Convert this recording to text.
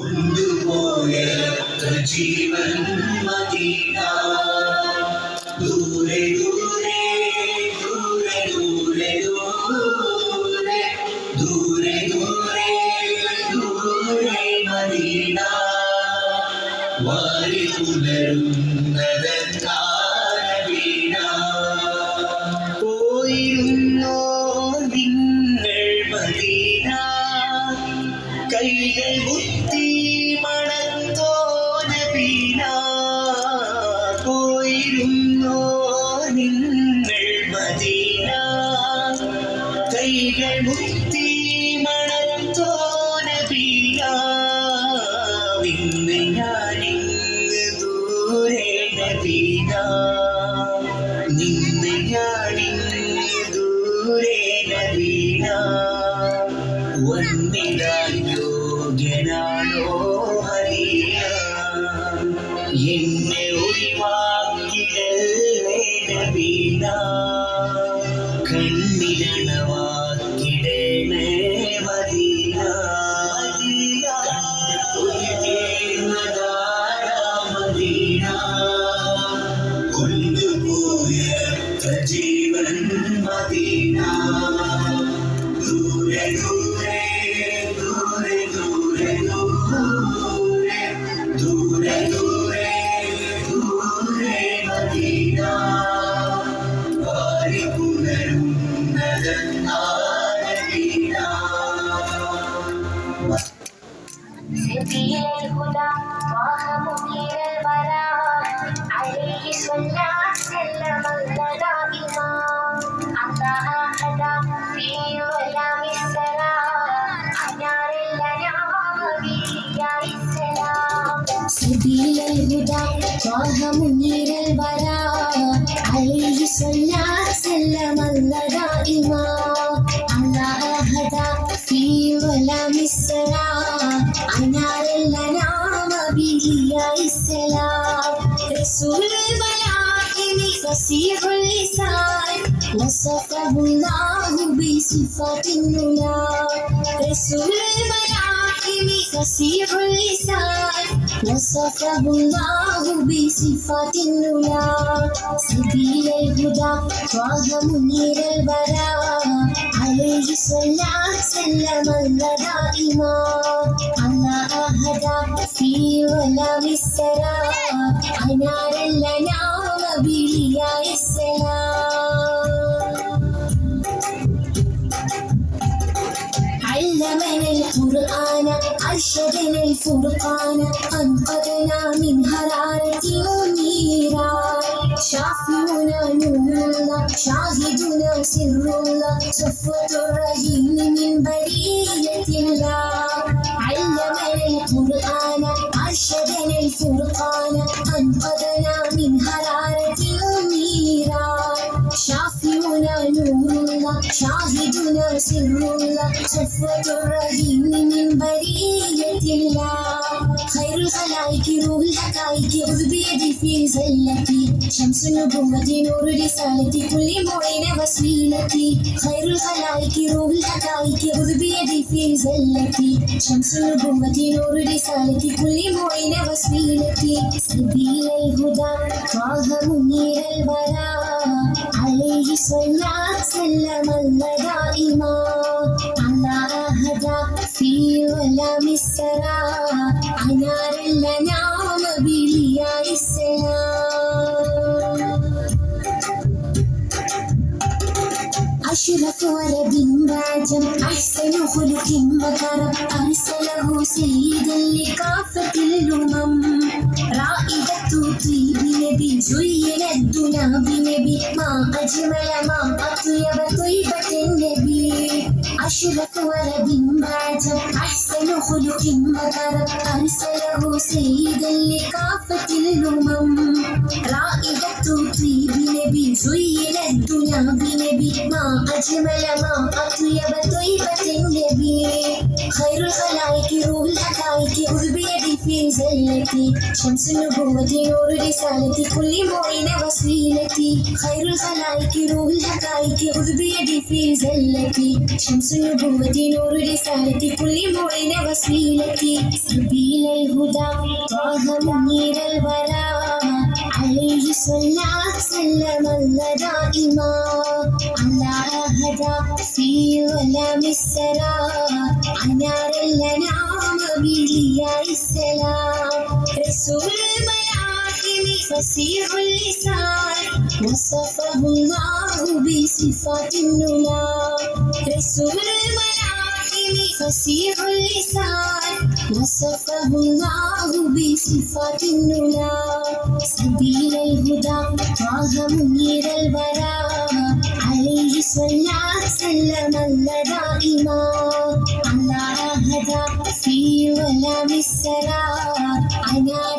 കൊണ്ടുപോയ ജീവൻ മദീന ദൂരെ ദൂരെ ദൂരെ ദൂരെ ദൂരെ ദൂരെ ദൂരെ ദൂരെ മദീന വാരി പുലരുന്നതെന്താരവീണ പോയിരുന്നോ നിങ്ങൾ മദീന കൈകൾ മുത്തി മണത്തോന വീണ പോയിരുന്നോ നിങ്ങൾ മദീന കൈകൾ മുത്തി മണത്തോന വീണ ഇന്ന് ഞാനിന്ന് ദൂരെ നബീന നിന്ന് ഞാനിന്ന് ദൂരെ നബീന വന്നിടാൻ യോഗ്യനാണോ ഹരിയ എന്നെ ഒഴിവാക്കിടലേ നബീന കണ്ണിലണവാക്കിടലേ മദീന മദീന കൊണ്ടുപോയ ജീവൻ മദീന ദൂരെ ദൂരെ ദൂരെ ദൂരെ ദൂരെ ദൂരെ ദൂരെ മദീന വാരി പുലരുന്നതെന്താരവീണ سبيل الهدى طه منير الورى عليه صلى سلم دائما الله هدى في ظلام السرى أنار لنا وبيا السلام سبيل الهدى طه منير الورى عليه صلى سلم دائما الله هدى في ظلام السرى أنار لنا وبيا السلام رسول الملاحم فصيح اللسان وصفه الله بصفات النور رسول الملاحم فصيح اللسان وصفه الله بصفات النور سبيل الهدى طه منير البراء عليه صلى سلم دائما الله هدى في ظلام السرى أنار لنا وبيا السلام علمنا القرآن أرشدنا الفرقان أنقذنا من هرارة منيرا شافعنا نور الله شاهدنا سر الله صفوة الرحيم من برية الله علمنا القرآن أرشدنا الفرقان أنقذنا من هرارة منيرا شافعنا نور الله شاهدنا سر الله صفوة الرحيم من برية الله خير الخلائق روح الحقائق خذ بيدي في زلتي شمس النبوة نور رسالتي كل معين وسيلتي خير الخلائق روح الحقائق خذ بيدي في زلتي شمس النبوة نور رسالتي كل معين وسيلتي سبيل الهدى طه منير البراء عليه صلى سلم دائما الله هدى في ظلام السرى أنار لنا وبيا السلام أشرف ولد باجم أحسن خلق وكرم أرسله سيدا لكافة الأمم رائدة طيب نبي زين الدنا بنبي ما أجمل ما أطيب طيبة النبي أشرف ولد باجم أحسن خلق وكرم أرسله سيدا لكافة الأمم رائدة طيب نبي زين الدنا بنبي ما أجمل ما أطيب طيبة النبي خير الخلائق روح الحقائق خذ بيدي في زلتي شمس النبوة نور رسالة كل معين وسيلتي خير الخلائق روح الحقائق خذ بيدي في زلتي شمس النبوة نور رسالة كل معين وسيلتي سبيل الهدى طه منير الورى عليه صلى سلم الله دائما على هدى في ظلام السرى عنار الأنعام بلياء السلام رسول الملاحم فصيح اللسان وصفه الله بصفات النلا رسول الملاحم فصيح اللسان وصفه الله بصفات النلا سبيل الهدى طه منير الورى عليه صلى سلم الله دائما على هدى في ظلام السرى عنار